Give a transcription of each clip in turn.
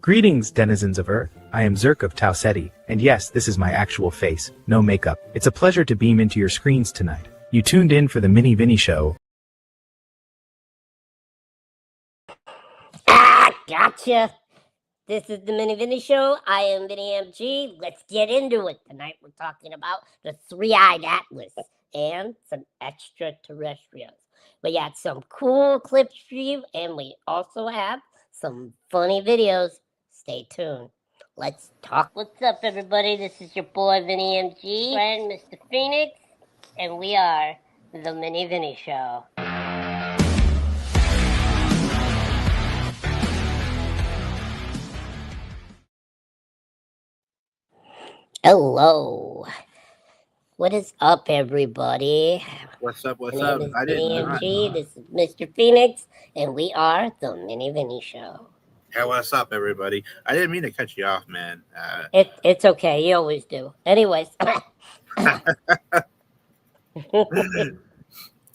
Greetings, denizens of Earth. I am Zerk of Tau Ceti, and yes, this is my actual face, no makeup. It's a pleasure to beam into your screens tonight. You tuned in for the Mini Vinny Show. Gotcha. This is the Mini Vinny Show. I am Vinny MG. Let's get into it. Tonight we're talking about the three-eyed atlas and some extraterrestrials. We got some cool clips for you, and we also have some funny videos. Stay tuned. Let's talk. What's up, everybody? This is your boy Vinny MG, friend Mr. Phoenix, and we are the Mini Vinny Show. Hello. What is up, everybody? What's up? My name is Vinny MG. This is Mr. Phoenix, and we are the Mini Vinny Show. Hey, what's up, everybody? I didn't mean to cut you off, man. It's okay. You always do. Anyways.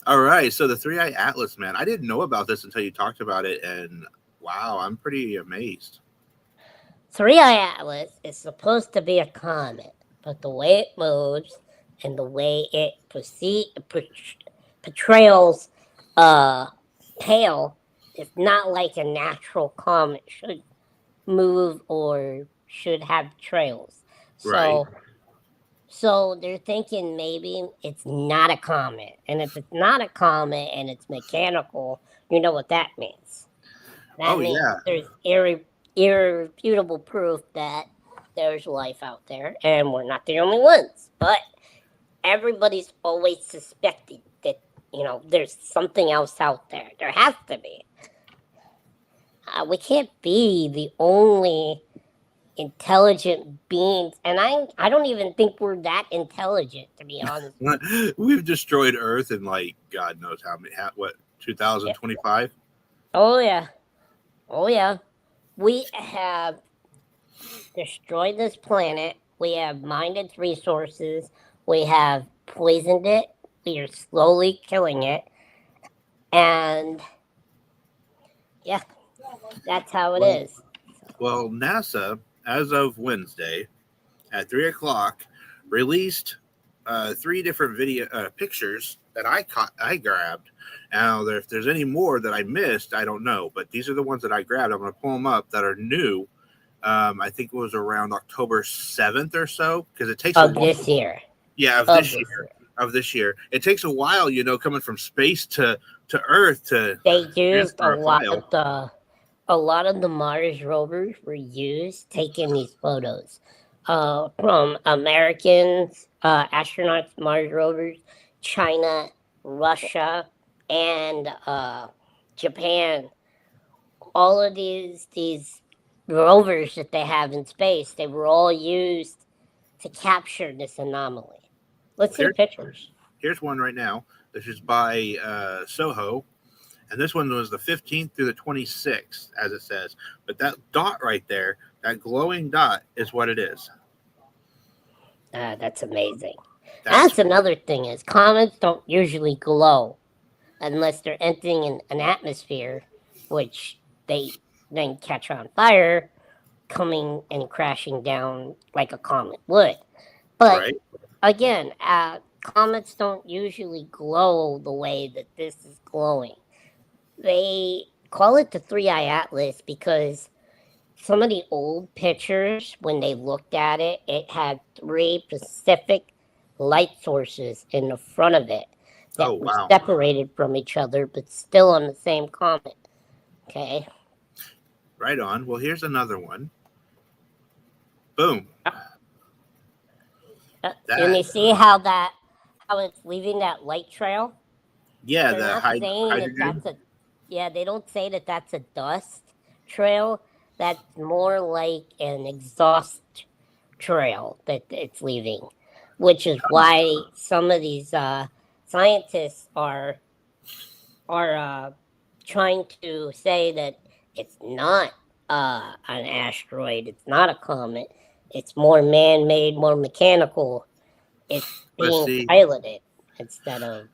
All right. So the three-eye atlas, man. I didn't know about this until you talked about it, and wow, I'm pretty amazed. Three-eye atlas is supposed to be a comet, but the way it moves and the way it portrays tail is not like a natural comet should move or should have trails. So they're thinking maybe it's not a comet. And if it's not a comet and it's mechanical, you know what that means. That means there's irrefutable proof that there's life out there, and we're not the only ones. But everybody's always suspecting that, there's something else out there. There has to be. We can't be the only intelligent beings, and I don't even think we're that intelligent, to be honest. We've destroyed Earth in God knows how many. 2025? Oh yeah. We have destroyed this planet. We have mined its resources. We have poisoned it. We are slowly killing it. And yeah, that's how it is. Well, NASA, as of Wednesday at 3 o'clock, released 3 different video pictures that I grabbed. Now, if there's any more that I missed, I don't know. But these are the ones that I grabbed. I'm going to pull them up that are new. I think it was around October 7th or so, because it takes this year. Yeah, of this year. It takes a while, coming from space to Earth to. They used a lot of the Mars rovers were used taking these photos from Americans, astronauts, Mars rovers, China, Russia, and Japan. All of these rovers that they have in space, they were all used to capture this anomaly. Let's see the pictures. Here's one right now. This is by Soho. And this one was the 15th through the 26th, as it says. But that dot right there, that glowing dot, is what it is. That's amazing. That's another thing is comets don't usually glow unless they're entering an atmosphere, which they then catch on fire, coming and crashing down like a comet would. But again, comets don't usually glow the way that this is glowing. They call it the three-eye atlas because some of the old pictures, when they looked at it, it had 3 specific light sources in the front of it that were separated from each other, but still on the same comet. Okay. Right on. Well, here's another one. Boom. And you see how it's leaving that light trail? Yeah, they're hydrogen. They don't say that that's a dust trail. That's more like an exhaust trail that it's leaving, which is why some of these scientists are trying to say that it's not an asteroid, it's not a comet, it's more man-made, more mechanical. It's being piloted instead of.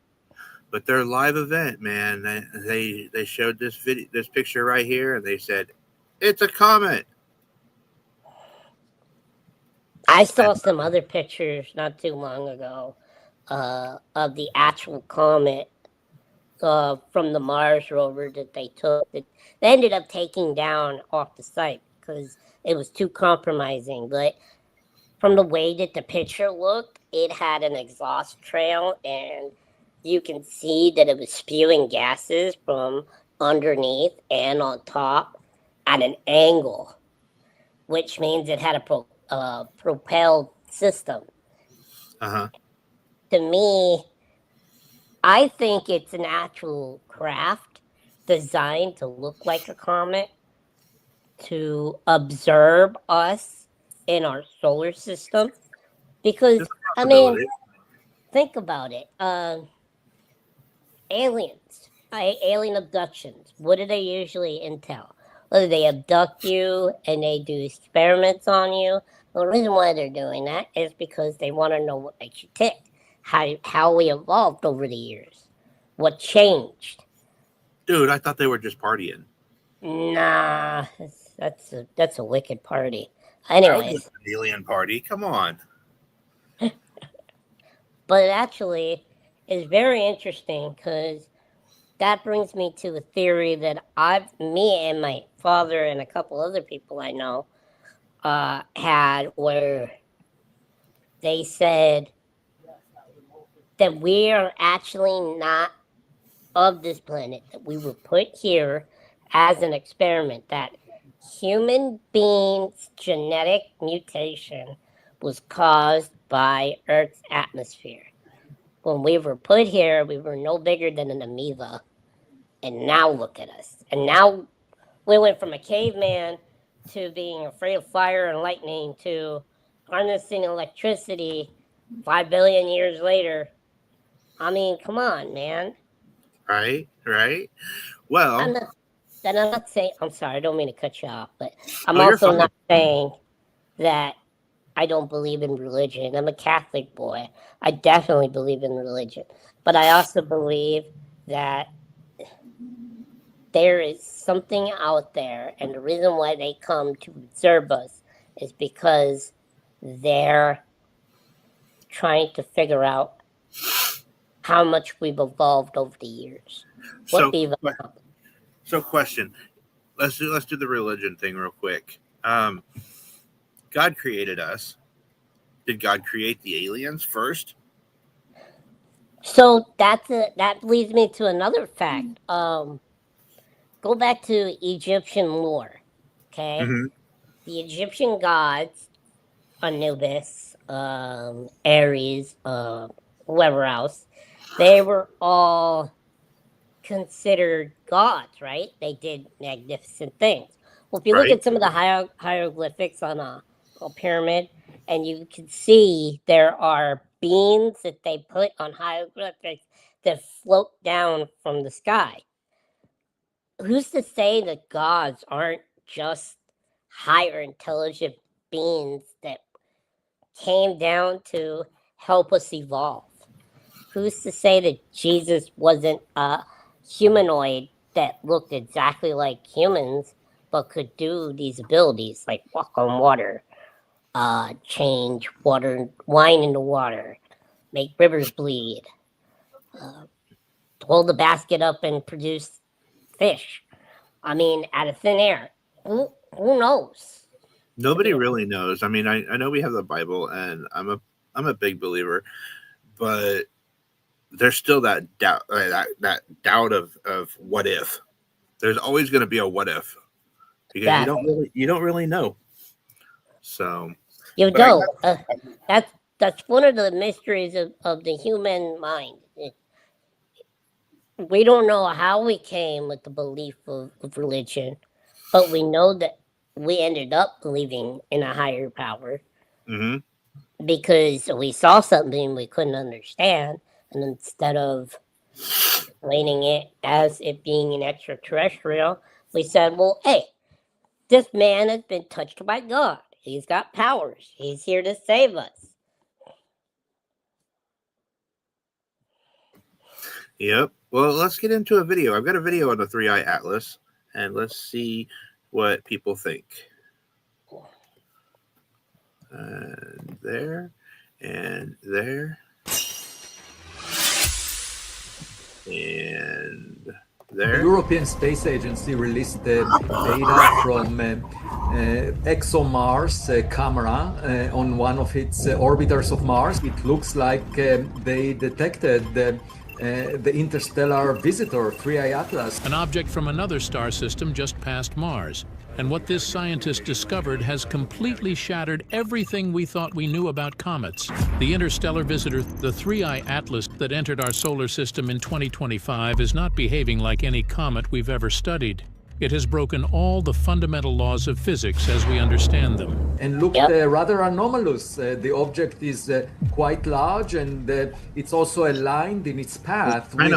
But their live event, man, they showed this picture right here, and they said it's a comet. I saw some other pictures not too long ago of the actual comet from the Mars rover that they took. That they ended up taking down off the site because it was too compromising. But from the way that the picture looked, it had an exhaust trail, and you can see that it was spewing gases from underneath and on top at an angle, which means it had a propelled system. Uh-huh. To me, I think it's an actual craft designed to look like a comet to observe us in our solar system. Because, It's a I mean, possibility. think about it. Aliens, alien abductions. What do they usually entail? Whether they abduct you and they do experiments on you. Well, the reason why they're doing that is because they want to know what makes you tick, how we evolved over the years, what changed. Dude, I thought they were just partying. Nah, that's a wicked party. That was just Anyways, an alien party. Come on. but it actually is very interesting because that brings me to a theory that me and my father and a couple other people I know had, where they said that we are actually not of this planet, that we were put here as an experiment, that human beings' genetic mutation was caused by Earth's atmosphere. When we were put here, we were no bigger than an amoeba. And now look at us. And now we went from a caveman to being afraid of fire and lightning to harnessing electricity 5 billion years later. I mean, come on, man. Right? Right? I'm Well, not, and I'm not saying, I'm sorry, I don't mean to cut you off, but I'm no, you're also fine. not saying that I don't believe in religion. I'm a Catholic boy. I definitely believe in religion. But I also believe that there is something out there, and the reason why they come to observe us is because they're trying to figure out how much we've evolved over the years. What So, we've evolved. so question. Let's do the religion thing real quick. God created us. Did God create the aliens first? So that leads me to another fact. Go back to Egyptian lore. Okay, Mm-hmm. the Egyptian gods, Anubis, Ares, whoever else, they were all considered gods, right? They did magnificent things. Well, if you look Right? at some of the hieroglyphics on a pyramid, and you can see there are beams that they put on hieroglyphics that float down from the sky. Who's to say that gods aren't just higher intelligent beings that came down to help us evolve? Who's to say that Jesus wasn't a humanoid that looked exactly like humans but could do these abilities like walk on water, change wine into water, make rivers bleed, uh, hold the basket up and produce fish? I mean, out of thin air. Who knows? To Nobody be really knows. I mean, I know we have the Bible, and I'm a big believer, but there's still that doubt, that doubt of what if. There's always going to be a what if because you that don't really know. So, you but I don't. got That's one of the mysteries of the human mind. We don't know how we came with the belief of religion, but we know that we ended up believing in a higher power hmm because we saw something we couldn't understand, and instead of explaining it as it being an extraterrestrial, we said, well, hey, this man has been touched by God. He's got powers. He's here to save us. Yep. Well, let's get into a video. I've got a video on the Three Eye Atlas, and let's see what people think. And there, and there, and The there. European Space Agency released the data from ExoMars camera on one of its orbiters of Mars. It looks like they detected the interstellar visitor, 3I Atlas. An object from another star system just past Mars. And what this scientist discovered has completely shattered everything we thought we knew about comets. The interstellar visitor, the 3I Atlas that entered our solar system in 2025, is not behaving like any comet we've ever studied. It has broken all the fundamental laws of physics as we understand them. And looked rather anomalous. The object is quite large, and it's also aligned in its path with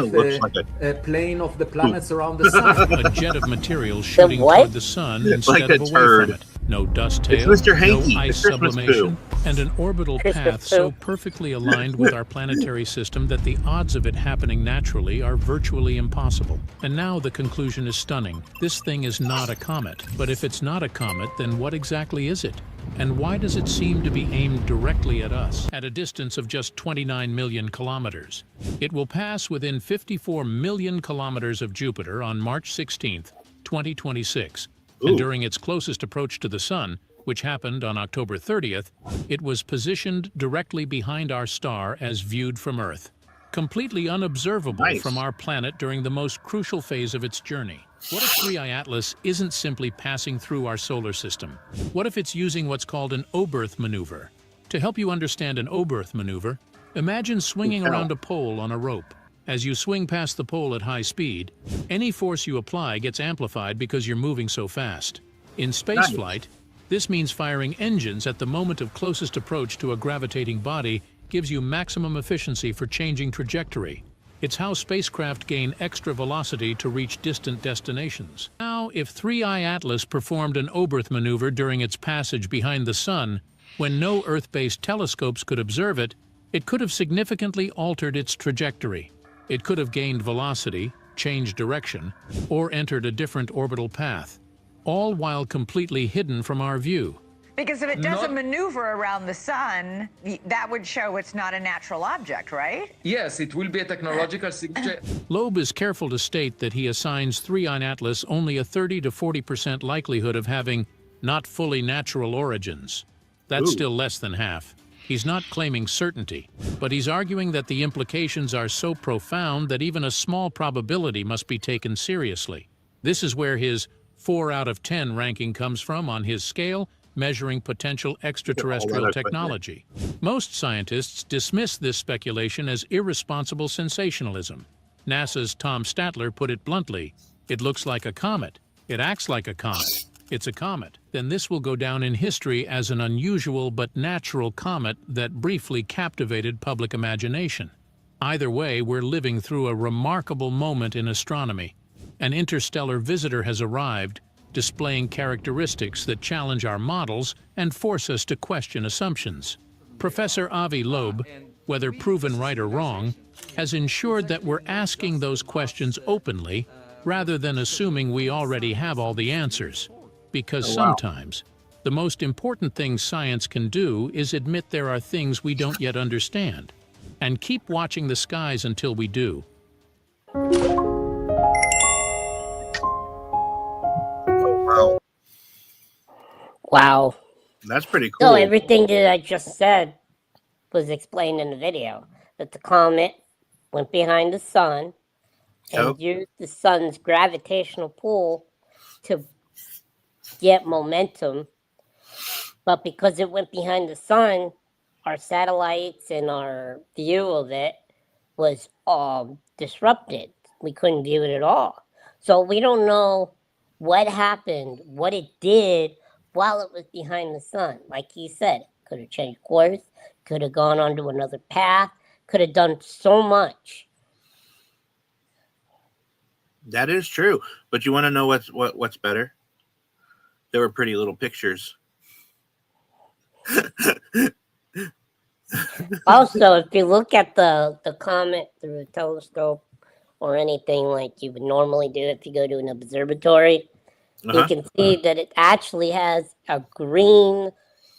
a plane of the planets around the sun. A jet of material shooting toward the sun instead of away from it. No dust tail, no ice sublimation, and an orbital path so perfectly aligned with our planetary system that the odds of it happening naturally are virtually impossible. And now the conclusion is stunning. This thing is not a comet. But if it's not a comet, then what exactly is it? And why does it seem to be aimed directly at us, at a distance of just 29 million kilometers? It will pass within 54 million kilometers of Jupiter on March 16th, 2026. And during its closest approach to the Sun, which happened on October 30th, it was positioned directly behind our star as viewed from Earth, completely unobservable from our planet during the most crucial phase of its journey. What if 3I Atlas isn't simply passing through our solar system? What if it's using what's called an Oberth maneuver? To help you understand an Oberth maneuver, imagine swinging around a pole on a rope. As you swing past the pole at high speed, any force you apply gets amplified because you're moving so fast. In spaceflight, this means firing engines at the moment of closest approach to a gravitating body gives you maximum efficiency for changing trajectory. It's how spacecraft gain extra velocity to reach distant destinations. Now, if 3I Atlas performed an Oberth maneuver during its passage behind the Sun, when no Earth-based telescopes could observe it, it could have significantly altered its trajectory. It could have gained velocity, changed direction, or entered a different orbital path, all while completely hidden from our view. Because if it does a maneuver around the sun, that would show it's not a natural object, right? Yes, it will be a technological signature. Loeb is careful to state that he assigns 3I Atlas only a 30 to 40% likelihood of having not fully natural origins. That's still less than half. He's not claiming certainty, but he's arguing that the implications are so profound that even a small probability must be taken seriously. This is where his 4 out of 10 ranking comes from on his scale, measuring potential extraterrestrial technology. Most scientists dismiss this speculation as irresponsible sensationalism. NASA's Tom Statler put it bluntly, "It looks like a comet. It acts like a comet. It's a comet." Then this will go down in history as an unusual but natural comet that briefly captivated public imagination. Either way, we're living through a remarkable moment in astronomy. An interstellar visitor has arrived, displaying characteristics that challenge our models and force us to question assumptions. Professor Avi Loeb, whether proven right or wrong, has ensured that we're asking those questions openly rather than assuming we already have all the answers. Because sometimes, the most important thing science can do is admit there are things we don't yet understand, and keep watching the skies until we do. Wow. That's pretty cool. So everything that I just said was explained in the video. That the comet went behind the sun and used the sun's gravitational pull to get momentum. But because it went behind the sun, our satellites and our view of it was disrupted. We couldn't view it at all. So we don't know what happened, what it did while it was behind the sun. Like he said, could have changed course, could have gone onto another path, could have done so much. That is true. But you want to know what's better? There were pretty little pictures. Also, if you look at the comet through a telescope or anything like you would normally do if you go to an observatory, you can see that it actually has a green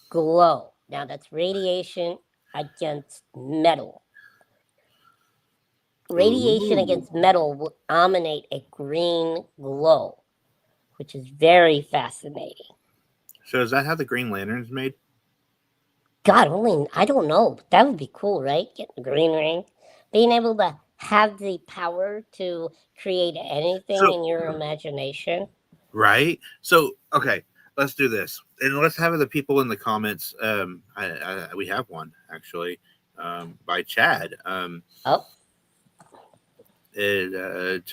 glow. Now that's radiation against metal. Radiation against metal will emanate a green glow, which is very fascinating. So is that how the Green Lantern's made? God, I don't know. That would be cool, right? Getting the green ring. Being able to have the power to create anything in your imagination. Right? So, okay, let's do this. And let's have the people in the comments. We have one, actually, by Chad. To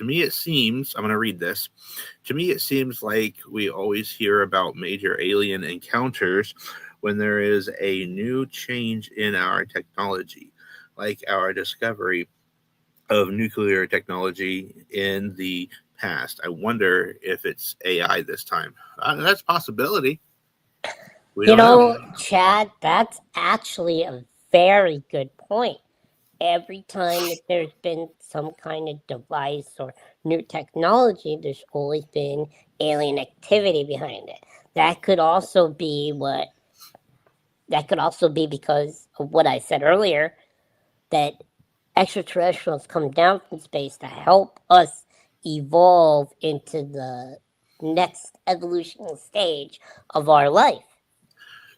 me, it seems, I'm going to read this. To me, it seems like we always hear about major alien encounters when there is a new change in our technology, like our discovery of nuclear technology in the past. I wonder if it's AI this time. That's a possibility. You know, Chad, that's actually a very good point. Every time that there's been some kind of device or new technology, there's always been alien activity behind it. That could also be because of what I said earlier, that extraterrestrials come down from space to help us evolve into the next evolutionary stage of our life.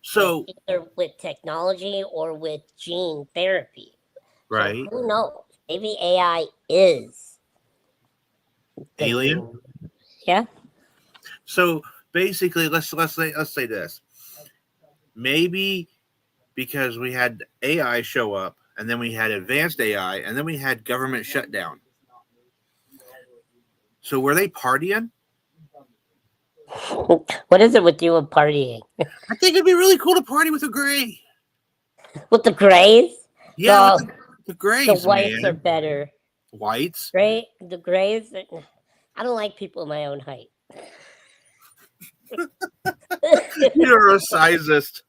So either with technology or with gene therapy. Right. So who knows? Maybe AI is alien. Yeah. So basically, let's say this. Maybe because we had AI show up, and then we had advanced AI, and then we had government shutdown. So were they partying? What is it with you and partying? I think it'd be really cool to party with a gray. With the grays? Yeah, the grays. The whites are better. Whites? The grays. I don't like people of my own height. You're a sizist.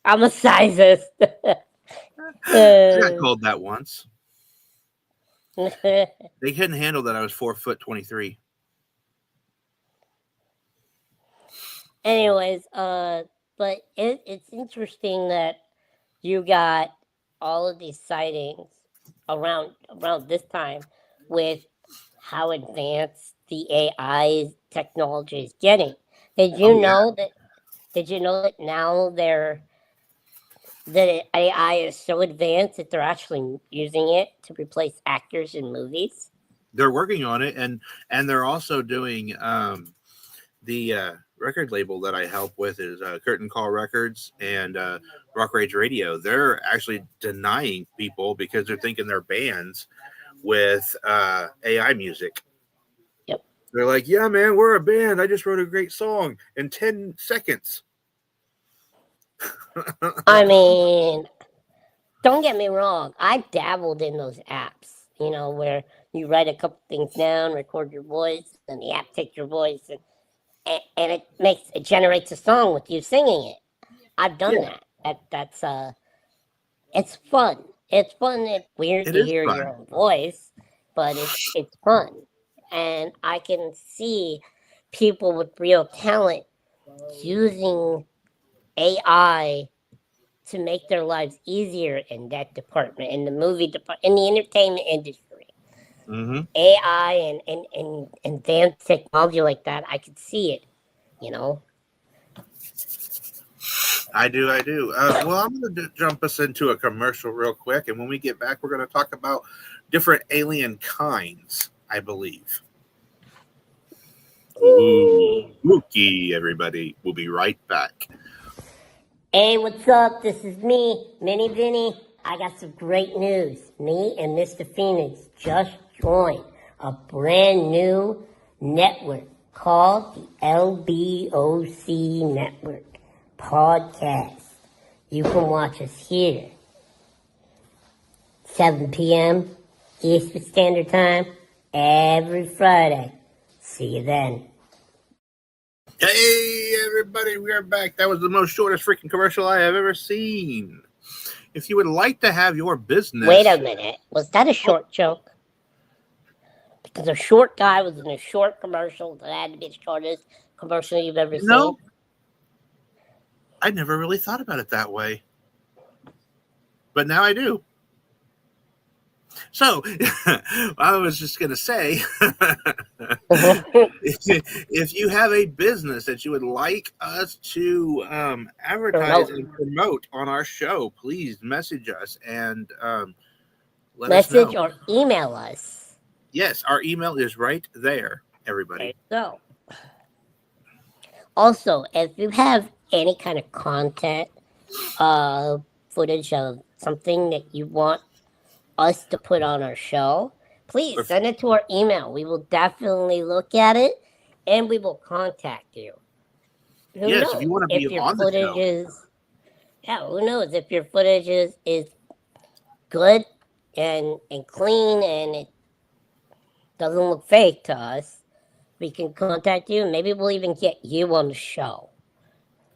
I'm a sizist. I got called that once. They couldn't handle that I was 4'23". Anyways, but it's interesting that you got all of these sightings around this time with how advanced the AI technology is getting. Did you know that now the AI is so advanced that they're actually using it to replace actors in movies? They're working on it, and they're also doing the record label that I help with is Curtain Call Records and Rock Rage Radio. They're actually denying people because they're thinking they're bands with AI music. Yep. They're like, yeah, man, we're a band. I just wrote a great song in 10 seconds. I mean, don't get me wrong. I dabbled in those apps, where you write a couple things down, record your voice, and the app takes your voice and it generates a song with you singing it. I've done that. That's it's fun. It's fun. It's weird to hear your own voice, but it's fun. And I can see people with real talent using AI to make their lives easier in that department, in the movie department, in the entertainment industry. Mm-hmm. AI and advanced technology like that, I could see it, I do. Well, I'm going to jump us into a commercial real quick, and when we get back, we're going to talk about different alien kinds, I believe. Ooh, spooky, everybody. We'll be right back. Hey, what's up? This is me, Mini Vinny. I got some great news. Me and Mr. Phoenix just joined a brand new network called the LBOC Network Podcast. You can watch us here, 7 p.m. Eastern Standard Time, every Friday. See you then. Hey, everybody, we are back. That was the most shortest freaking commercial I have ever seen. If you would like to have your business... Wait a minute. Was that a short joke? Because a short guy was in a short commercial that had to be the shortest commercial you've ever seen? I never really thought about it that way. But now I do. So, I was just going to say, if you have a business that you would like us to advertise and promote on our show, please message us and let us know. Message or email us. Yes, our email is right there, everybody. There you go. Also, if you have any kind of content, footage of something that you want us to put on our show, please send it to our email. We will definitely look at it and we will contact you. Who knows if you want to be on the show. Who knows if your footage is good and clean and it doesn't look fake to us, we can contact you and maybe we'll even get you on the show.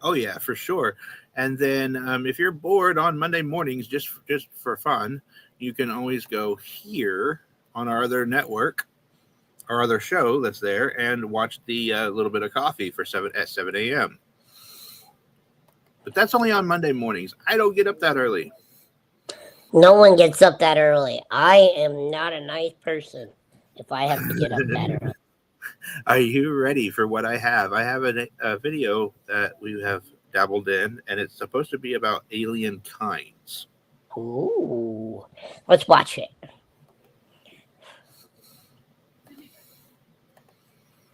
Oh yeah, for sure. And then if you're bored on Monday mornings, just for fun, you can always go here on our other network, our other show that's there, and watch the Little Bit of Coffee at 7 a.m. But that's only on Monday mornings. I don't get up that early. No one gets up that early. I am not a nice person if I have to get up that early. Are you ready for what I have? I have a video that we have dabbled in, and it's supposed to be about alien kinds. Ooh, let's watch it.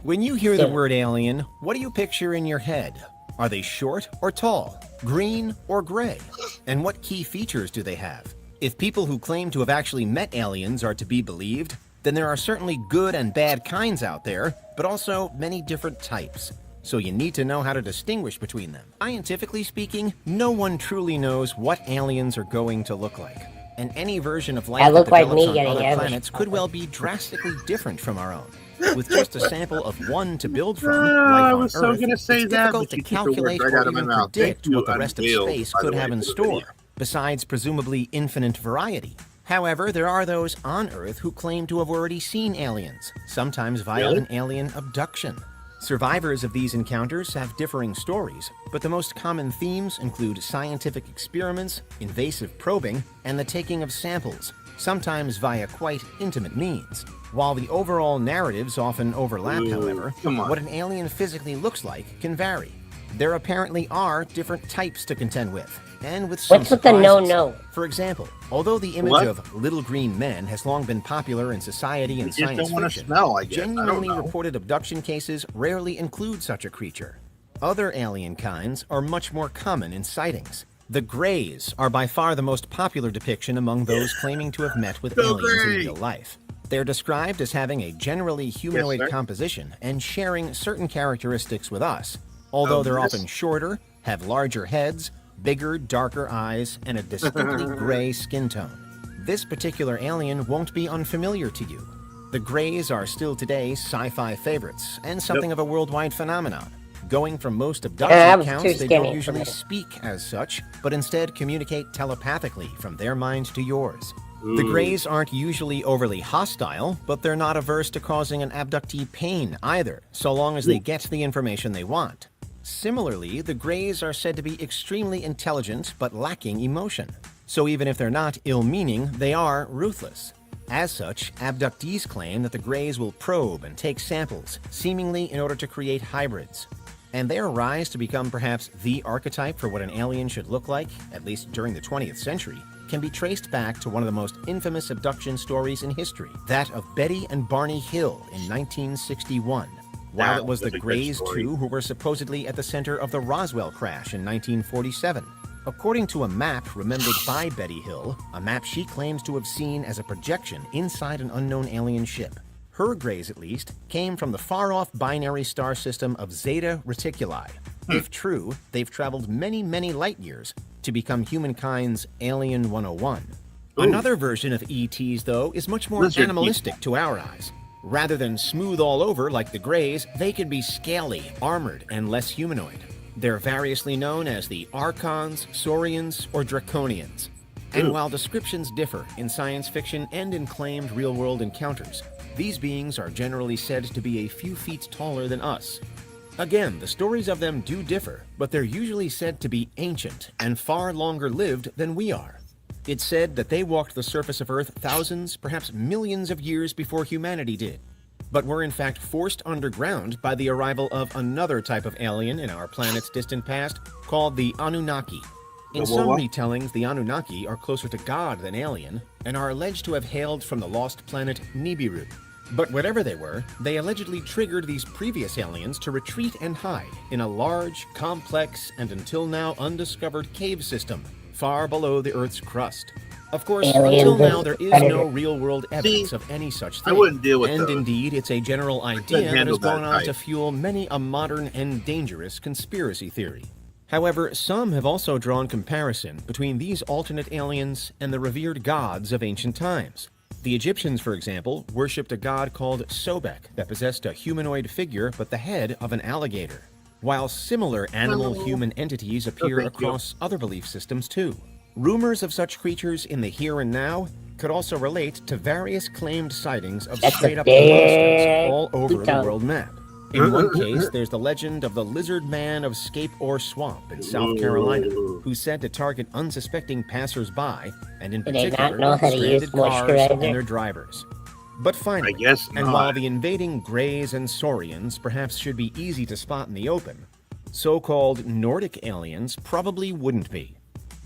When you hear the word alien, what do you picture in your head? Are they short or tall, green or gray? And what key features do they have? If people who claim to have actually met aliens are to be believed, then there are certainly good and bad kinds out there, but also many different types. So you need to know how to distinguish between them. Scientifically speaking, no one truly knows what aliens are going to look like. And any version of life that develops on other planets could well be drastically different from our own. With just a sample of one to build from, life on Earth, it's difficult to calculate or even predict what the rest of space could have in store, besides presumably infinite variety. However, there are those on Earth who claim to have already seen aliens, sometimes via an alien abduction. Survivors of these encounters have differing stories, but the most common themes include scientific experiments, invasive probing, and the taking of samples, sometimes via quite intimate means. While the overall narratives often overlap, however, what an alien physically looks like can vary. There apparently are different types to contend with, and with some surprises. What's with the no-no? For example, although the image of little green men has long been popular in society and science fiction, genuinely reported abduction cases rarely include such a creature. Other alien kinds are much more common in sightings. The Greys are by far the most popular depiction among those claiming to have met with aliens in real life. They're described as having a generally humanoid composition and sharing certain characteristics with us, although they're often shorter, have larger heads, bigger, darker eyes, and a distinctly gray skin tone. This particular alien won't be unfamiliar to you. The Greys are still today sci-fi favorites and something of a worldwide phenomenon. Going from most abduction accounts, they don't usually speak as such, but instead communicate telepathically from their mind to yours. The Greys aren't usually overly hostile, but they're not averse to causing an abductee pain either, so long as they get the information they want. Similarly, the Greys are said to be extremely intelligent but lacking emotion. So even if they're not ill-meaning, they are ruthless. As such, abductees claim that the Greys will probe and take samples, seemingly in order to create hybrids. And their rise to become perhaps the archetype for what an alien should look like, at least during the 20th century, can be traced back to one of the most infamous abduction stories in history, that of Betty and Barney Hill in 1961. While it was the Greys, too, who were supposedly at the center of the Roswell crash in 1947. According to a map remembered by Betty Hill, a map she claims to have seen as a projection inside an unknown alien ship. Her Greys, at least, came from the far-off binary star system of Zeta Reticuli. If true, they've traveled many, many light years to become humankind's Alien 101. Another version of ETs, though, is much more animalistic to our eyes. Rather than smooth all over like the Greys, they can be scaly, armored, and less humanoid. They're variously known as the Archons, Saurians, or Draconians. And while descriptions differ in science fiction and in claimed real-world encounters, these beings are generally said to be a few feet taller than us. Again, the stories of them do differ, but they're usually said to be ancient and far longer lived than we are. It's said that they walked the surface of Earth thousands, perhaps millions of years before humanity did, but were in fact forced underground by the arrival of another type of alien in our planet's distant past called the Anunnaki. In some retellings, the Anunnaki are closer to God than alien and are alleged to have hailed from the lost planet Nibiru. But whatever they were, they allegedly triggered these previous aliens to retreat and hide in a large, complex, and until now undiscovered cave system far below the Earth's crust. Of course, until now, there is no real-world evidence of any such thing. I wouldn't deal with and those. Indeed, it's a general idea that has gone on to fuel many a modern and dangerous conspiracy theory. However, some have also drawn comparison between these alternate aliens and the revered gods of ancient times. The Egyptians, for example, worshipped a god called Sobek that possessed a humanoid figure but the head of an alligator, while similar animal-human entities appear across other belief systems too. Rumors of such creatures in the here and now could also relate to various claimed sightings of straight-up monsters all over the world map. In one case, there's the legend of the Lizard Man of Scape Ore Swamp in South Carolina, who's said to target unsuspecting passers-by, and in particular, stranded cars and their drivers. But finally, and while the invading Greys and Saurians perhaps should be easy to spot in the open, so-called Nordic aliens probably wouldn't be.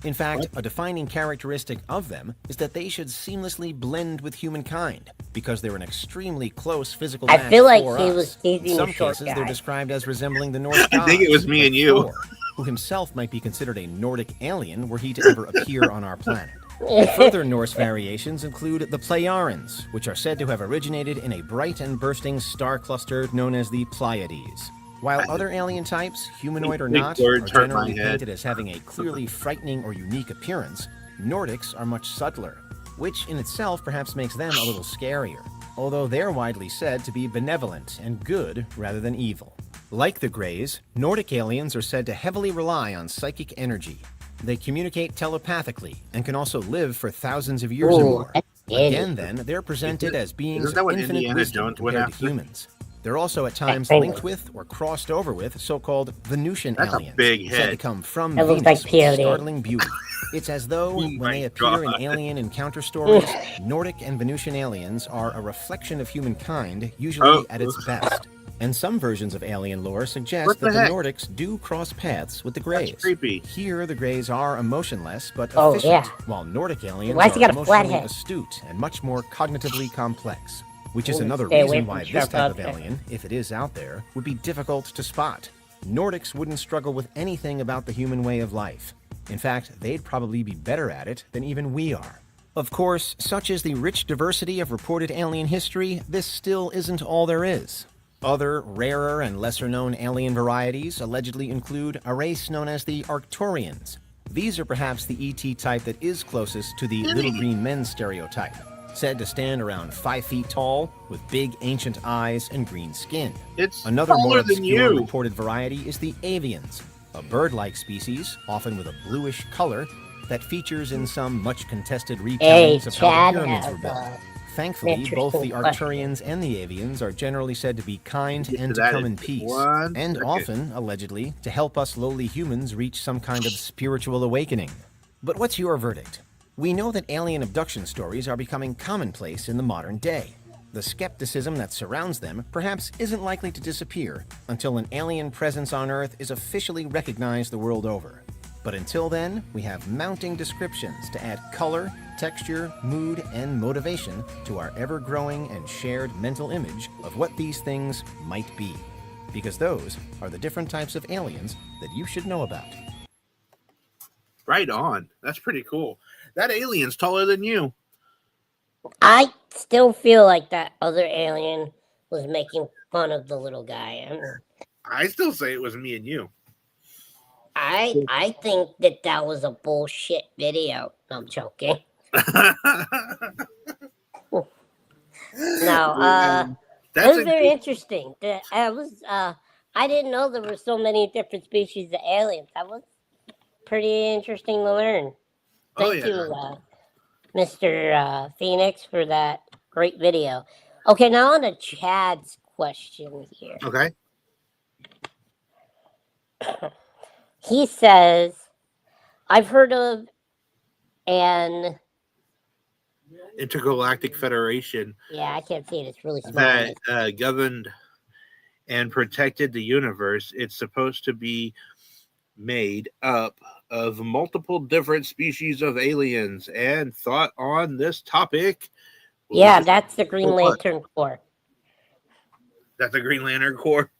In fact, a defining characteristic of them is that they should seamlessly blend with humankind because they're an extremely close physical match. I feel like for he us. was teasing In some the short cases, guy. they're described as resembling the Norse gods. I think it was me and you. Thor, who himself might be considered a Nordic alien were he to ever appear on our planet. Further Norse variations include the Plejarans, which are said to have originated in a bright and bursting star cluster known as the Pleiades. While other alien types, humanoid or not, are generally painted as having a clearly frightening or unique appearance, Nordics are much subtler, which in itself perhaps makes them a little scarier, although they're widely said to be benevolent and good rather than evil. Like the Greys, Nordic aliens are said to heavily rely on psychic energy. They communicate telepathically and can also live for thousands of years or more. Again, then, they're presented as beings of infinite wisdom compared to humans. They're also at times linked with or crossed over with so-called Venusian aliens, said to come from Venus with startling beauty. It's as though when they appear in alien encounter stories, Nordic and Venusian aliens are a reflection of humankind, usually at its best. And some versions of alien lore suggest that the Nordics do cross paths with the Greys. Here, the Greys are emotionless but efficient, while Nordic aliens are emotionally astute and much more cognitively complex. Which is another reason why this type of alien, if it is out there, would be difficult to spot. Nordics wouldn't struggle with anything about the human way of life. In fact, they'd probably be better at it than even we are. Of course, such is the rich diversity of reported alien history, this still isn't all there is. Other, rarer and lesser-known alien varieties allegedly include a race known as the Arcturians. These are perhaps the ET type that is closest to the little green men stereotype, said to stand around 5 feet tall, with big ancient eyes and green skin. Another more obscure reported variety is the avians, a bird-like species, often with a bluish color, that features in some much contested retellings of how the pyramids were built. Thankfully, both the Arcturians and the avians are generally said to be kind and to come in peace, and often, allegedly, to help us lowly humans reach some kind of spiritual awakening. But what's your verdict? We know that alien abduction stories are becoming commonplace in the modern day. The skepticism that surrounds them perhaps isn't likely to disappear until an alien presence on Earth is officially recognized the world over. But until then, we have mounting descriptions to add color, texture, mood, and motivation to our ever-growing and shared mental image of what these things might be. Because those are the different types of aliens that you should know about. Right on. That's pretty cool. That alien's taller than you. I still feel like that other alien was making fun of the little guy. I still say it was me and you. I think that was a bullshit video. No, I'm joking. No, it was very interesting. I didn't know there were so many different species of aliens. That was pretty interesting to learn. Thank you, Mr. Phoenix, for that great video. Okay, now on to Chad's question here. Okay. he says, I've heard of an intergalactic federation. Yeah, I can't see it. It's really small. That governed and protected the universe. It's supposed to be made up of multiple different species of aliens. And thought on this topic? Yeah, that's the Green Lantern Corps. That's the Green Lantern Corps.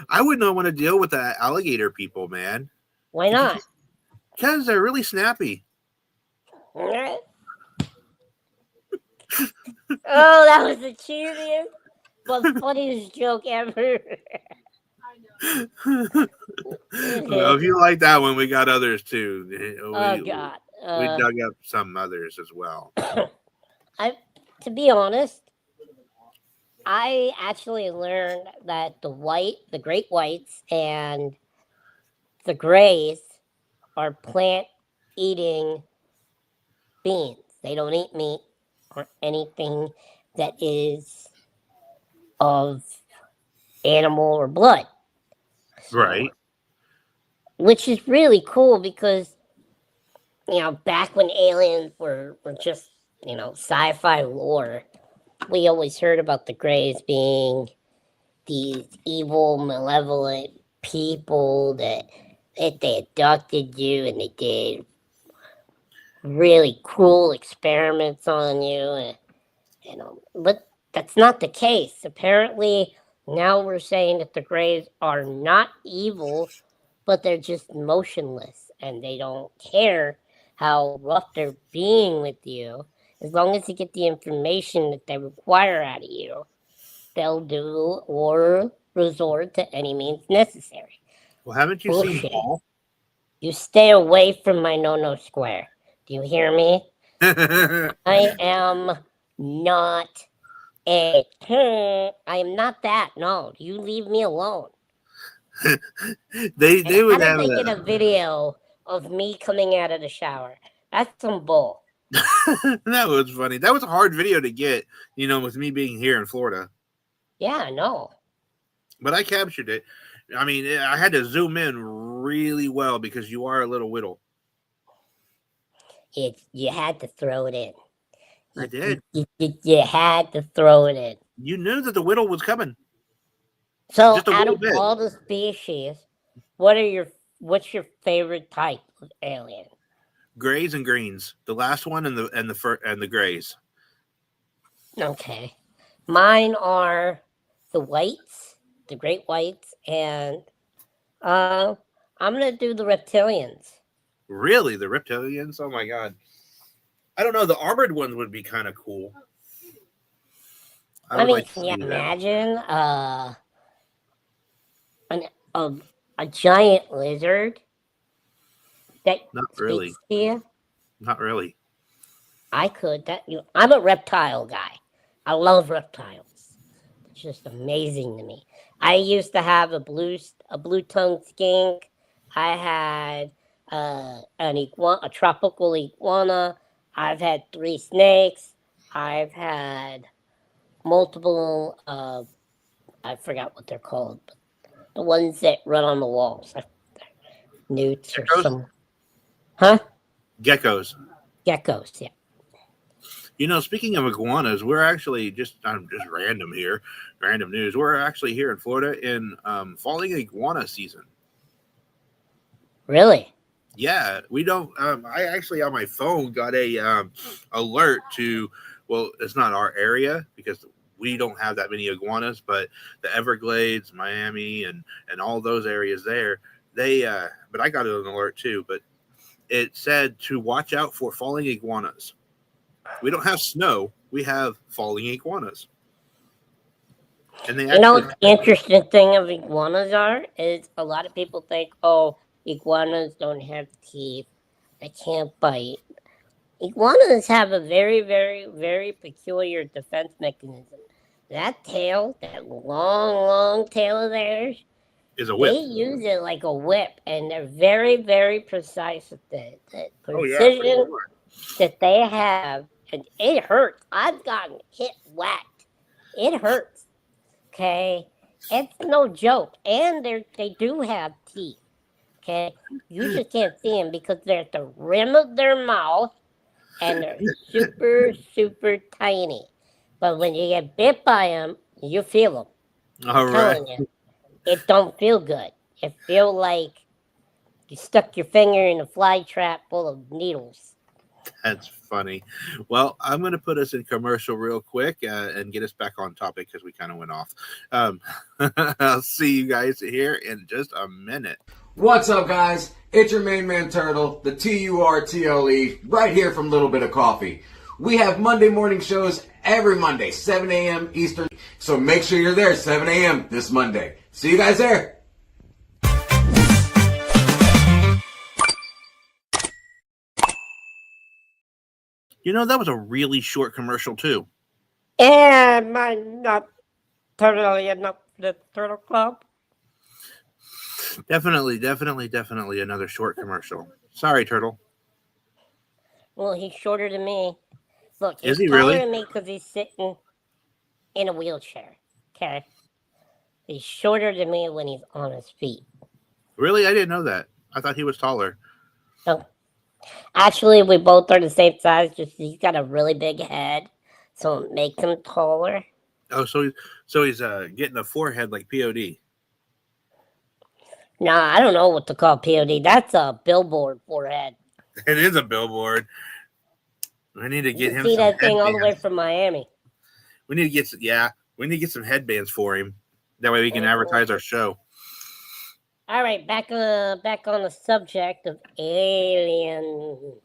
I would not want to deal with the alligator people, man. Why not? Because they're really snappy. Oh, that was the cheesiest, but funniest joke ever. Well, if you like that one, we got others too. God. We dug up some others as well. To be honest, I actually learned that the great whites and the grays are plant-eating beings. They don't eat meat or anything that is of animal or blood. Right. Which is really cool because, back when aliens were just, sci-fi lore, we always heard about the Greys being these evil, malevolent people that they abducted you and they did really cruel experiments on you. But that's not the case. Apparently, now we're saying that the Greys are not evil, but they're just motionless and they don't care how rough they're being with you. As long as you get the information that they require out of you, they'll do or resort to any means necessary. Well, haven't you seen Paul? You stay away from my no-no square. Do you hear me? I am not I am not that. No, you leave me alone. they would have get a video of me coming out of the shower. That's some bull. That was funny. That was a hard video to get, with me being here in Florida. Yeah, I know. But I captured it. I mean, I had to zoom in really well because you are a little whittle. You had to throw it in. I did. You had to throw it in. You knew that the whittle was coming. So, out of all the species, what's your favorite type of alien? Grays and greens. The last one and the grays. Okay, mine are the whites, the great whites, and I'm gonna do the reptilians. Really, the reptilians? Oh my god! I don't know. The armored ones would be kind of cool. Can you imagine a giant lizard that speaks to you? Not really. I could. I'm a reptile guy. I love reptiles. It's just amazing to me. I used to have a blue-tongued skink. I had a tropical iguana. I've had 3 snakes. I've had multiple. I forgot what they're called. But the ones that run on the walls, newts or some. Huh? Geckos. Geckos, yeah. Speaking of iguanas, we're actually I'm just random here, random news. We're actually here in Florida in falling iguana season. Really? Yeah, we don't. I actually on my phone got a alert to. Well, it's not our area because we don't have that many iguanas, but the Everglades, Miami, and all those areas there, they. But I got an alert too. But it said to watch out for falling iguanas. We don't have snow. We have falling iguanas. And they the interesting thing of iguanas is a lot of people think, iguanas don't have teeth. They can't bite. Iguanas have a very, very, very peculiar defense mechanism. That tail, that long, long tail of theirs, is a whip. They use it like a whip, and they're very, very precise with it. The precision that they have, and it hurts. I've gotten hit whacked. It hurts. Okay? It's no joke. And they do have teeth. Okay? You just can't see them because they're at the rim of their mouth and they're super, super tiny. But when you get bit by them, you feel them. I'm telling you, it don't feel good. It feels like you stuck your finger in a fly trap full of needles. That's funny. Well, I'm going to put us in commercial real quick and get us back on topic because we kind of went off. I'll see you guys here in just a minute. What's up, guys? It's your main man Turtle, the TURTLE, right here from Little Bit of Coffee. We have Monday morning shows every Monday, 7 a.m. Eastern. So make sure you're there 7 a.m. this Monday. See you guys there. You know, that was a really short commercial, too. Am I not totally enough for the Turtle Club? Definitely another short commercial. Sorry, Turtle. Well, he's shorter than me. Look, Is he's he taller really? than me because he's sitting in a wheelchair. Okay? He's shorter than me when he's on his feet. Really? I didn't know that. I thought he was taller. No. Actually, we both are the same size, just he's got a really big head, so it makes him taller. Oh, so he's getting a forehead like POD. Nah, I don't know what to call POD. That's a billboard forehead. It is a billboard. I need to get him. See some that thing headbands. all the way from Miami. We need to get some headbands for him. That way we can advertise our show. All right, back on the subject of aliens.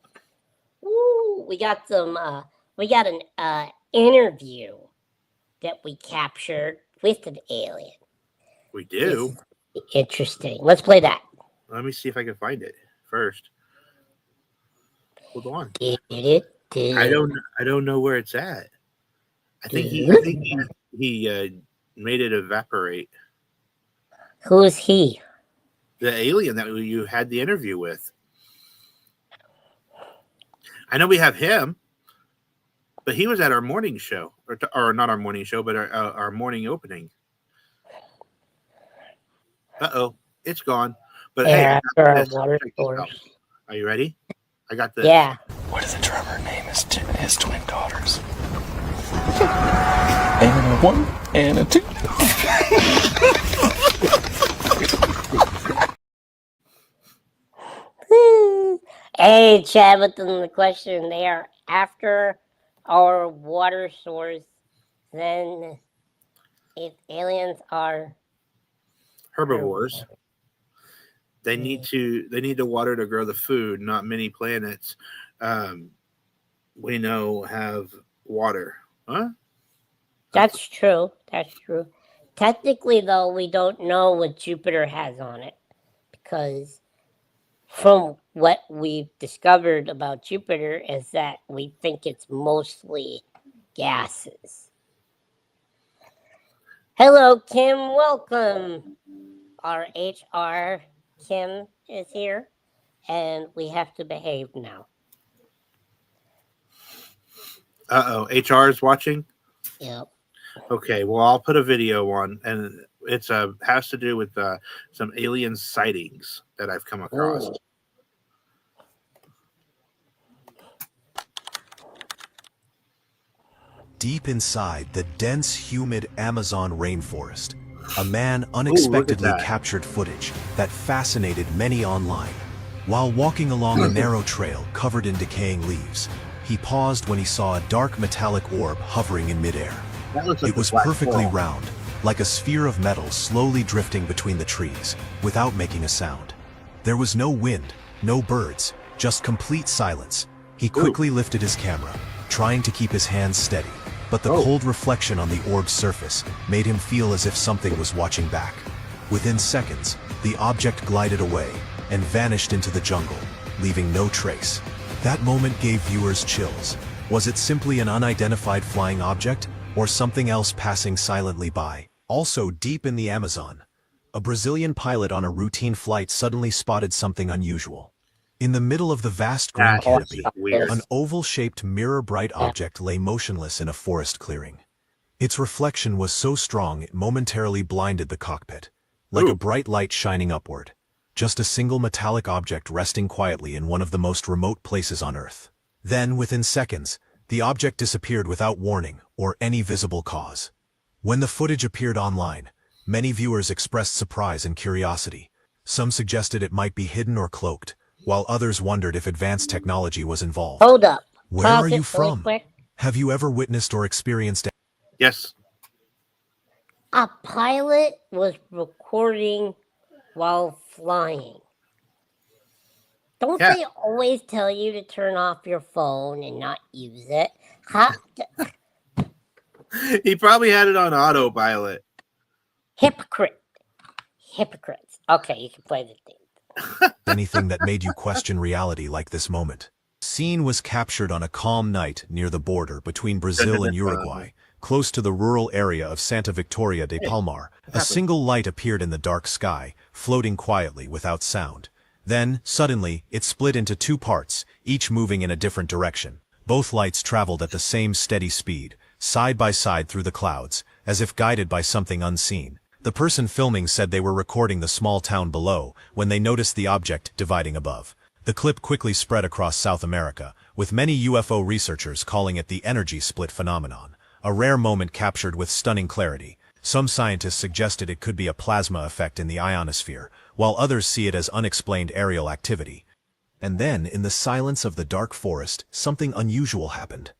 Woo, we got an interview that we captured with an alien. We do. Interesting. Let's play that. Let me see if I can find it first. Hold on. I don't know where it's at. I think he made it evaporate. Who's he? The alien that you had the interview with. I know we have him, but he was at our morning show, or not our morning show, but our morning opening. It's gone. But hey, water source. Are you ready? I got this. Yeah. What did the drummer name his twin daughters? And a 1 and a 2. Hey, Chad, with the question, they are after our water source. Then, if aliens are herbivores, they need water to grow the food. Not many planets we know have water. Huh? That's true. Technically, though, we don't know what Jupiter has on it because from what we've discovered about Jupiter is that we think it's mostly gases. Hello, Kim. Welcome. Our HR, Kim, is here, and we have to behave now. HR is watching? Yep. Okay, well, I'll put a video on, and it's has to do with some alien sightings that I've come across. Ooh. Deep inside the dense, humid Amazon rainforest, a man unexpectedly captured footage that fascinated many online. While walking along a narrow trail covered in decaying leaves, he paused when he saw a dark metallic orb hovering in midair. It was perfectly round, like a sphere of metal slowly drifting between the trees, without making a sound. There was no wind, no birds, just complete silence. He quickly lifted his camera, trying to keep his hands steady, but the cold reflection on the orb's surface made him feel as if something was watching back. Within seconds, the object glided away and vanished into the jungle, leaving no trace. That moment gave viewers chills. Was it simply an unidentified flying object, or something else passing silently by? Also deep in the Amazon, a Brazilian pilot on a routine flight suddenly spotted something unusual. In the middle of the vast green canopy, an oval-shaped mirror-bright object lay motionless in a forest clearing. Its reflection was so strong it momentarily blinded the cockpit, like a bright light shining upward. Just a single metallic object resting quietly in one of the most remote places on Earth. Then, within seconds, the object disappeared without warning or any visible cause. When the footage appeared online, many viewers expressed surprise and curiosity. Some suggested it might be hidden or cloaked, while others wondered if advanced technology was involved. Hold up. Where are you from? Have you ever witnessed or experienced? Yes. A pilot was recording while flying. Don't they always tell you to turn off your phone and not use it? He probably had it on autopilot. Hypocrites. Okay, you can play the thing. Anything that made you question reality like this moment. Scene was captured on a calm night near the border between Brazil and Uruguay, close to the rural area of Santa Victoria de Palmar. A single light appeared in the dark sky, floating quietly without sound. Then, suddenly, it split into two parts, each moving in a different direction. Both lights traveled at the same steady speed, side by side through the clouds, as if guided by something unseen. The person filming said they were recording the small town below when they noticed the object dividing above. The clip quickly spread across South America, with many UFO researchers calling it the energy split phenomenon, a rare moment captured with stunning clarity. Some scientists suggested it could be a plasma effect in the ionosphere, while others see it as unexplained aerial activity. And then, in the silence of the dark forest, something unusual happened.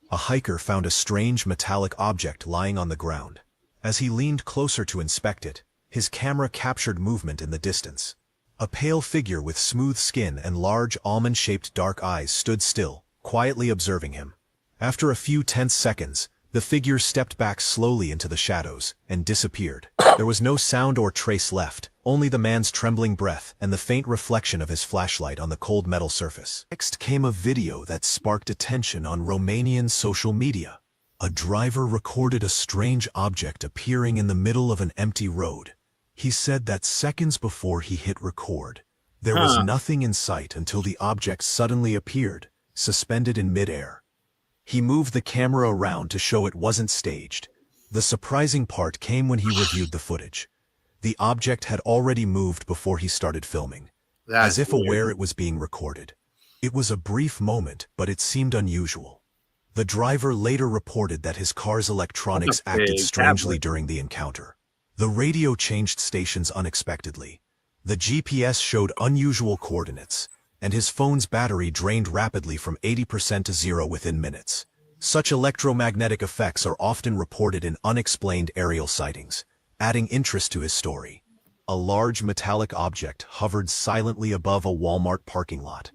A hiker found a strange metallic object lying on the ground. As he leaned closer to inspect it, his camera captured movement in the distance. A pale figure with smooth skin and large almond-shaped dark eyes stood still, quietly observing him. After a few tense seconds, the figure stepped back slowly into the shadows and disappeared. There was no sound or trace left, only the man's trembling breath and the faint reflection of his flashlight on the cold metal surface. Next came a video that sparked attention on Romanian social media. A driver recorded a strange object appearing in the middle of an empty road. He said that seconds before he hit record, there was nothing in sight until the object suddenly appeared, suspended in midair. He moved the camera around to show it wasn't staged. The surprising part came when he reviewed the footage. The object had already moved before he started filming, as if aware it was being recorded. It was a brief moment, but it seemed unusual. The driver later reported that his car's electronics acted strangely during the encounter. The radio changed stations unexpectedly. The GPS showed unusual coordinates, and his phone's battery drained rapidly from 80% to 0 within minutes. Such electromagnetic effects are often reported in unexplained aerial sightings, adding interest to his story. A large metallic object hovered silently above a Walmart parking lot.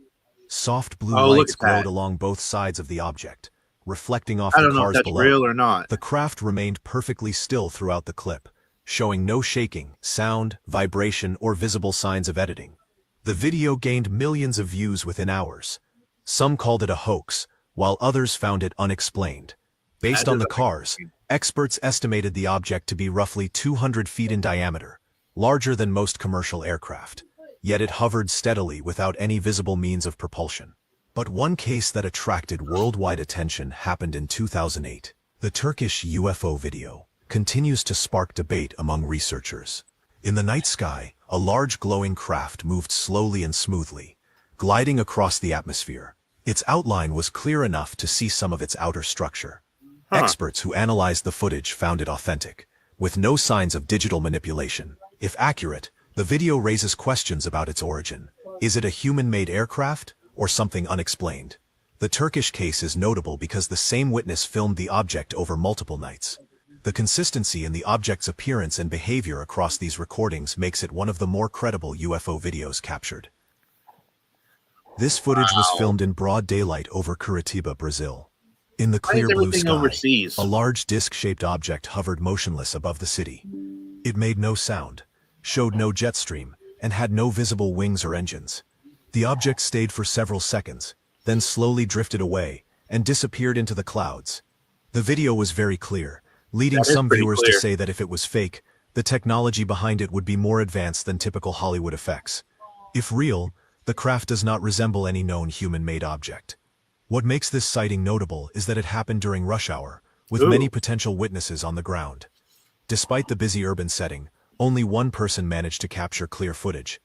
Soft blue lights glowed along both sides of the object, reflecting off the cars below. I don't know if that's real or not. The craft remained perfectly still throughout the clip, showing no shaking, sound, vibration, or visible signs of editing. The video gained millions of views within hours. Some called it a hoax, while others found it unexplained. Based on the cars, experts estimated the object to be roughly 200 feet in diameter, larger than most commercial aircraft. Yet it hovered steadily without any visible means of propulsion. But one case that attracted worldwide attention happened in 2008. The Turkish UFO video continues to spark debate among researchers. In the night sky, a large glowing craft moved slowly and smoothly, gliding across the atmosphere. Its outline was clear enough to see some of its outer structure. Experts who analyzed the footage found it authentic, with no signs of digital manipulation. If accurate, the video raises questions about its origin. Is it a human-made aircraft, or something unexplained? The Turkish case is notable because the same witness filmed the object over multiple nights. The consistency in the object's appearance and behavior across these recordings makes it one of the more credible UFO videos captured. This footage was filmed in broad daylight over Curitiba, Brazil. In the clear blue sky, a large disc-shaped object hovered motionless above the city. It made no sound, showed no jet stream, and had no visible wings or engines. The object stayed for several seconds, then slowly drifted away and disappeared into the clouds. The video was very clear, leading some viewers to say that if it was fake, the technology behind it would be more advanced than typical Hollywood effects. If real, the craft does not resemble any known human-made object. What makes this sighting notable is that it happened during rush hour, with many potential witnesses on the ground. Despite the busy urban setting, only one person managed to capture clear footage.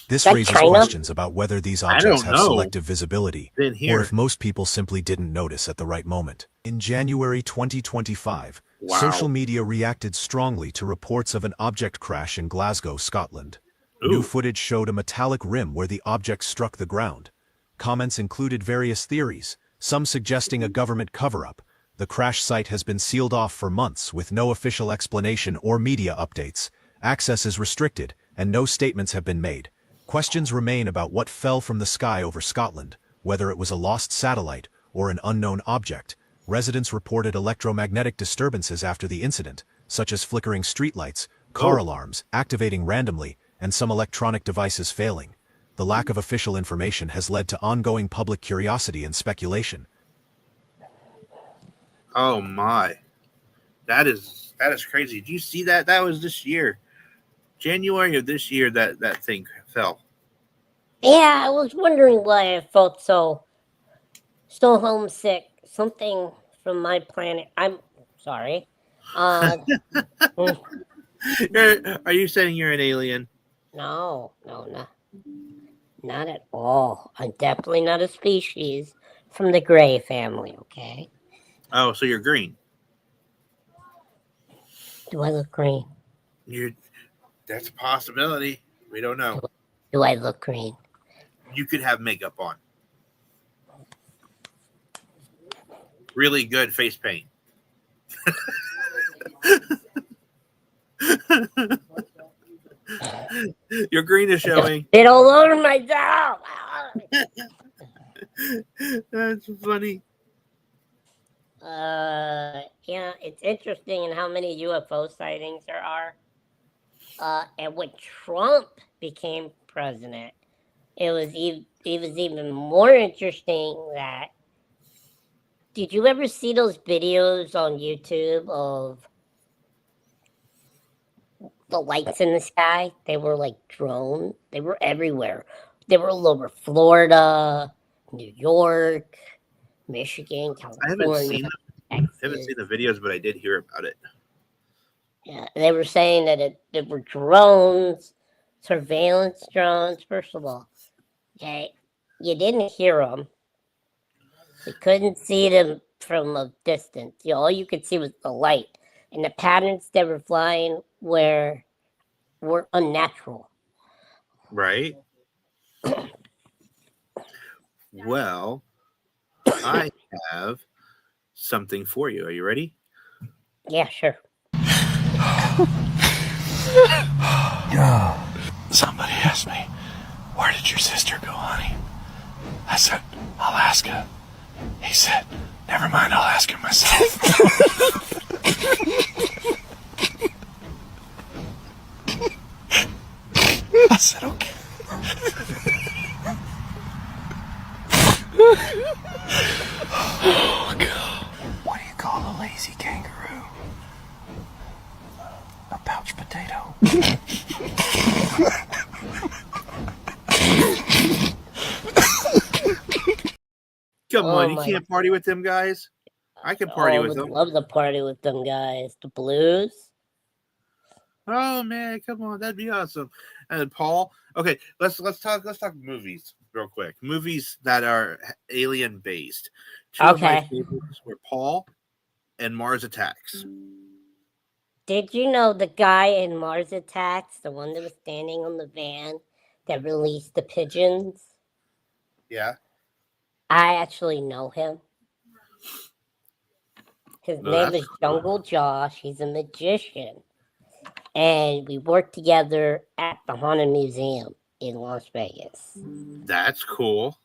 This raises questions about whether these objects have selective visibility, or if most people simply didn't notice at the right moment. In January 2025, social media reacted strongly to reports of an object crash in Glasgow, Scotland. New footage showed a metallic rim where the object struck the ground. Comments included various theories, some suggesting a government cover-up. The crash site has been sealed off for months with no official explanation or media updates. Access is restricted, and no statements have been made. Questions remain about what fell from the sky over Scotland, whether it was a lost satellite or an unknown object. Residents reported electromagnetic disturbances after the incident, such as flickering streetlights, car alarms activating randomly, and some electronic devices failing. The lack of official information has led to ongoing public curiosity and speculation. Oh my. That is crazy. Did you see that? That was this year. January of this year that thing fell. Yeah, I was wondering why I felt so homesick. Something from my planet. I'm sorry. Are you saying you're an alien? No, not at all. I'm definitely not a species from the Gray family, okay? Oh, so you're green. Do I look green? That's a possibility. We don't know. Do I look green? You could have makeup on. Really good face paint. Your green is showing. It all over my job. That's funny. Yeah, it's interesting in how many UFO sightings there are. And when Trump became president, it was even more interesting that. Did you ever see those videos on YouTube of the lights in the sky? They were like drone. They were everywhere. They were all over Florida, New York, Michigan, California. I haven't seen the videos, but I did hear about it. Yeah, they were saying that there were drones, surveillance drones. First of all, okay, you didn't hear them. You couldn't see them from a distance. All you could see was the light. And the patterns that were flying were unnatural. Right? Well, I have something for you. Are you ready? Yeah, sure. Somebody asked me, where did your sister go, honey? I said, Alaska. He said, never mind, I'll ask her myself. I said, okay. Oh, God. What do you call a lazy kangaroo? A pouch potato. Come on, you can't party with them guys? I can party with them. I would love to party with them guys. The Blues. Oh man, come on, that'd be awesome. And Paul, okay, let's talk movies real quick. Movies that are alien based. Two of my favorites were Paul and Mars Attacks. Did you know the guy in Mars Attacks, the one that was standing on the van that released the pigeons? Yeah. I actually know him. His name is Jungle Josh. He's a magician. And we worked together at the Haunted Museum in Las Vegas. That's cool.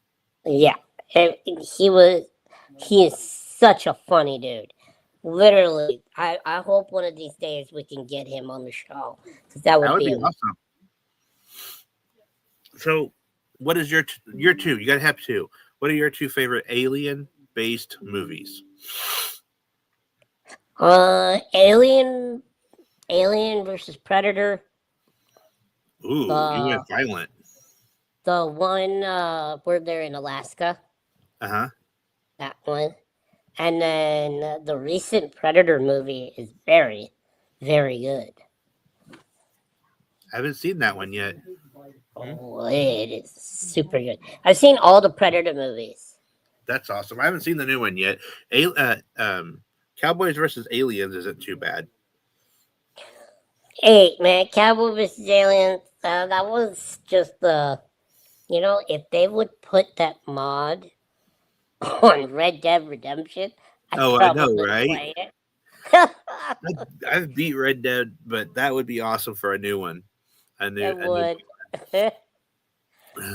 Yeah. And he is such a funny dude. Literally, I hope one of these days we can get him on the show. Because that would be awesome. So, what is your two? You got to have two. What are your two favorite alien-based movies? Alien versus Predator. Ooh, you went violent. The one where they're in Alaska. Uh-huh. That one. And then the recent Predator movie is very, very good. I haven't seen that one yet. Oh, it is super good. I've seen all the Predator movies. That's awesome. I haven't seen the new one yet. Cowboys versus Aliens isn't too bad. Hey, man, Cowboy vs. Aliens, that was just if they would put that mod on Red Dead Redemption, I know, right? Play it. I've beat Red Dead, but that would be awesome for a new one. It would.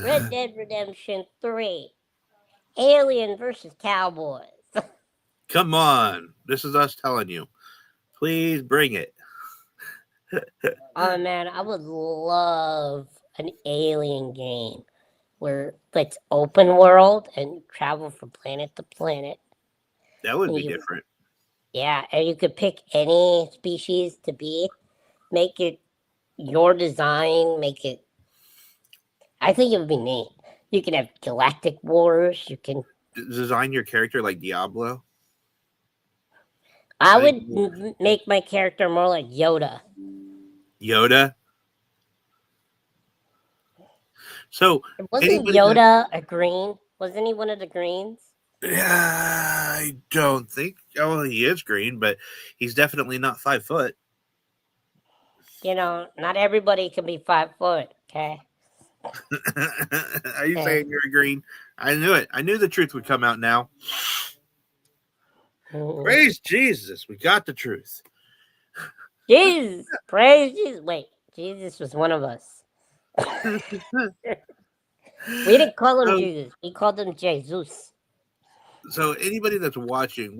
Red Dead Redemption 3. Alien versus Cowboys. Come on. This is us telling you. Please bring it. Oh, man, I would love an Alien game where it's open world and travel from planet to planet. That would be different. Yeah, and you could pick any species to be. Make it your design. I think it would be neat. You can have galactic wars. You can design your character like Diablo. I would make my character more like Yoda. Yoda? So wasn't Yoda a green? Wasn't he one of the greens? I don't think. Oh, he is green, but he's definitely not 5 foot. Not everybody can be 5 foot. Okay. Are you saying you're green? I knew it. I knew the truth would come out now. Praise Jesus. We got the truth. Jesus. Praise Jesus. Wait, Jesus was one of us. We didn't call him Jesus. We called him Jesus. So anybody that's watching,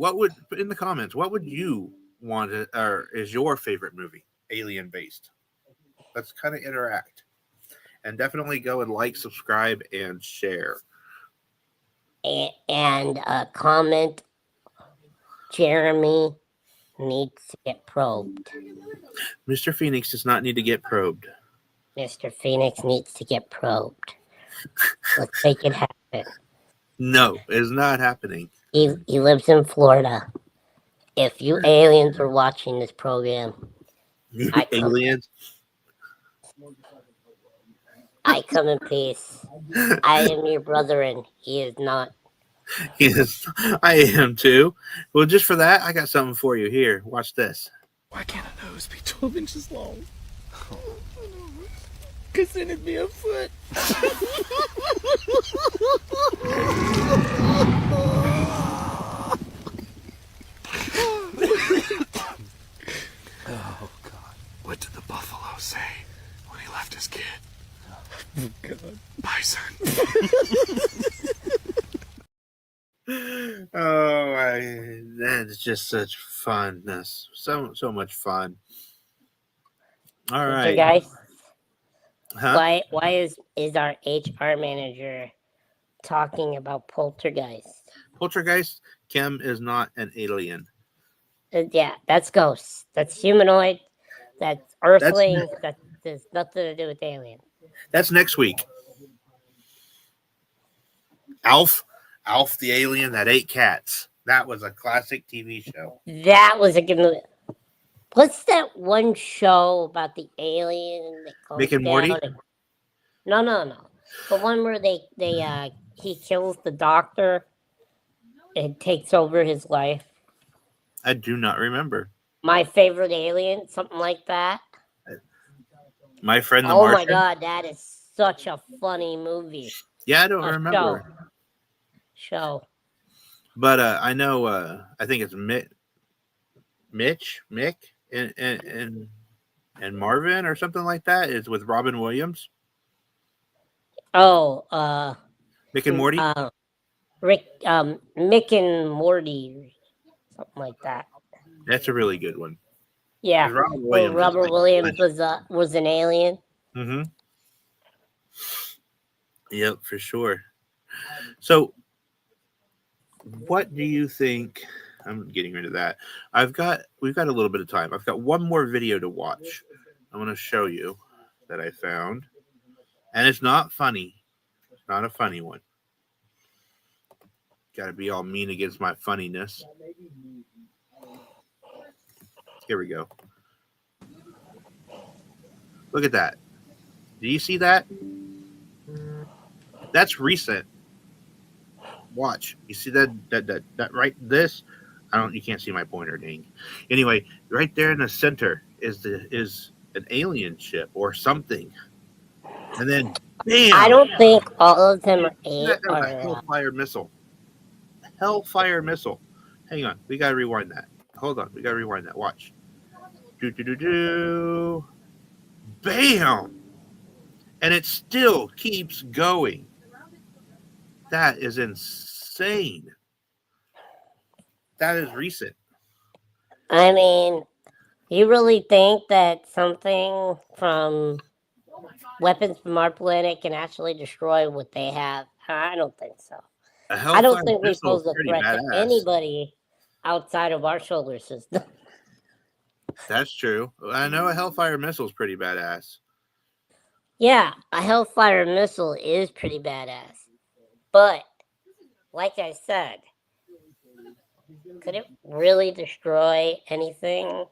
in the comments, what would you want or is your favorite movie? Alien based. Let's kind of interact. And definitely go and like, subscribe, and share. And comment, Jeremy needs to get probed. Mr. Phoenix does not need to get probed. Mr. Phoenix needs to get probed. Let's make it happen. No, it's not happening. He lives in Florida. If you aliens are watching this program, aliens? I come in peace. I am your brother, and he is not. Yes, I am too. Well, just for that, I got something for you. Here, watch this. Why can't a nose be 12 inches long? Because then it'd be a foot. Oh, God. What did the buffalo say when he left his kid? Oh, God. Bye, son. That's just such funness. So much fun. All right. So guys, why is our HR manager talking about poltergeist? Poltergeist, Kim, is not an alien. Yeah, that's ghosts. That's humanoid. That's earthling. That has nothing to do with alien. That's next week. Alf the alien that ate cats. That was a classic TV show. That was a good movie. What's that one show about the alien that comes Rick and Morty? No. The one where he kills the doctor and takes over his life. I do not remember. My Favorite Alien, something like that. My Friend the Martian. Oh my God, that is such a funny movie. Yeah, I don't remember. Show. But I know. I think it's Mick, and Marvin or something like that. Is with Robin Williams. Oh, Mick and Morty. Mick and Morty, something like that. That's a really good one. Yeah, Robert Williams was an alien. Mm-hmm. Yep, for sure. So, what do you think? I'm getting rid of that. We've got a little bit of time. I've got one more video to watch. I want to show you that I found, and it's not funny. It's not a funny one. Gotta be all mean against my funniness. Here we go. Look at that. Do you see that? That's recent. Watch. You see that right? This. You can't see my pointer, dang. Anyway, right there in the center is an alien ship or something. And then bam! I don't think all of them are a Hellfire missile. Hellfire missile. Hang on. We gotta rewind that. Hold on. We gotta rewind that. Watch. Do. Bam! And it still keeps going. That is insane. That is recent. I mean, you really think that something from weapons from our planet can actually destroy what they have? I don't think so. I don't think we pose a threat to anybody outside of our solar system. That's true. I know a Hellfire missile is pretty badass. Yeah, a Hellfire missile is pretty badass. But, like I said, could it really destroy anything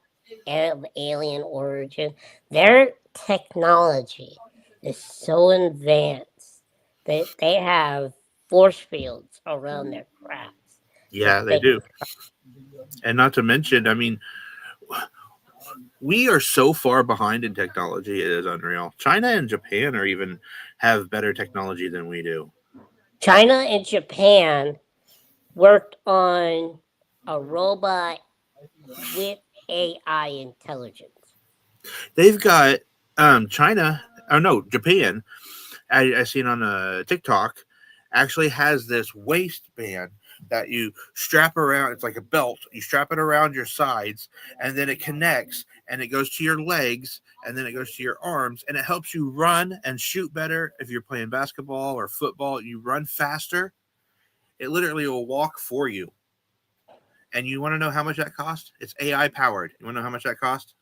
of alien origin? Their technology is so advanced that they have force fields around their crafts. Yeah, they do. And not to mention, I mean, we are so far behind in technology, it is unreal. China and Japan have better technology than we do. China and Japan worked on a robot with AI intelligence. They've got Japan, I seen on TikTok, actually has this waistband that you strap around. It's like a belt. You strap it around your sides, and then it connects, and it goes to your legs, and then it goes to your arms, and it helps you run and shoot better. If you're playing basketball or football, you run faster. It literally will walk for you. And you want to know how much that cost? It's AI powered. You want to know how much that cost?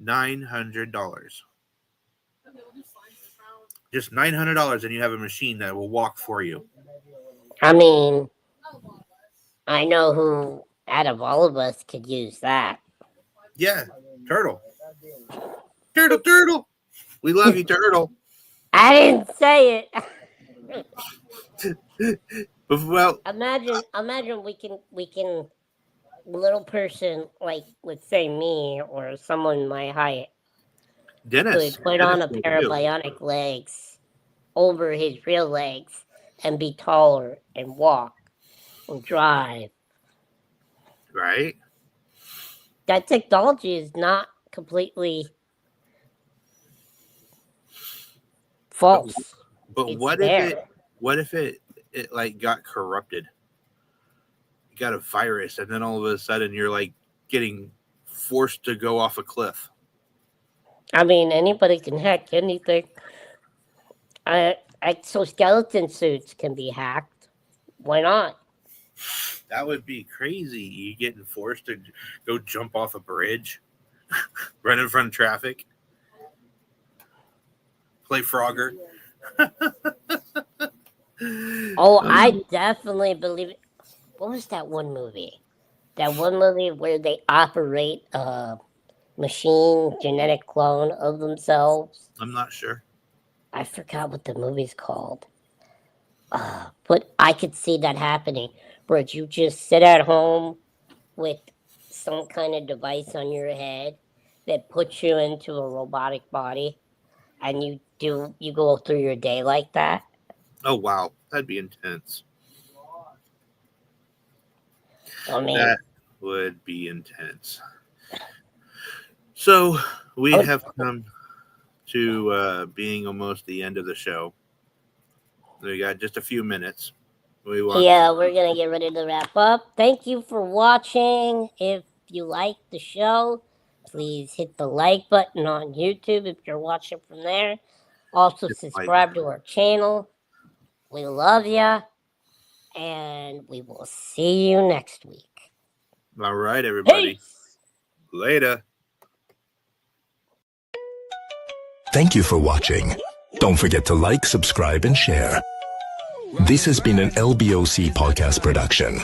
$900. Just $900, and you have a machine that will walk for you. I mean, I know who out of all of us could use that. Yeah, Turtle. Turtle. We love you, Turtle. I didn't say it. Well, imagine we can little person, like let's say me or someone my height, Dennis could put on a pair of bionic legs over his real legs and be taller and walk and drive. Right. That technology is not completely false. But what if it like got corrupted? You got a virus, and then all of a sudden you're like getting forced to go off a cliff. I mean, anybody can hack anything. So skeleton suits can be hacked. Why not? That would be crazy. You getting forced to go jump off a bridge, run in front of traffic, play Frogger. Oh, I definitely believe it. What was that one movie? That one movie where they operate a machine genetic clone of themselves? I'm not sure. I forgot what the movie's called. But I could see that happening, where you just sit at home with some kind of device on your head that puts you into a robotic body, and you go through your day like that. Oh wow, that'd be intense. I mean, that would be intense. So we have come to being almost the end of the show. We got just a few minutes. We're gonna get ready to wrap up. Thank you for watching. If you like the show, please hit the like button on YouTube if you're watching from there. Also subscribe to our channel. We love you, and we will see you next week. All right, everybody. Peace. Later. Thank you for watching. Don't forget to like, subscribe, and share. This has been an LBOC podcast production.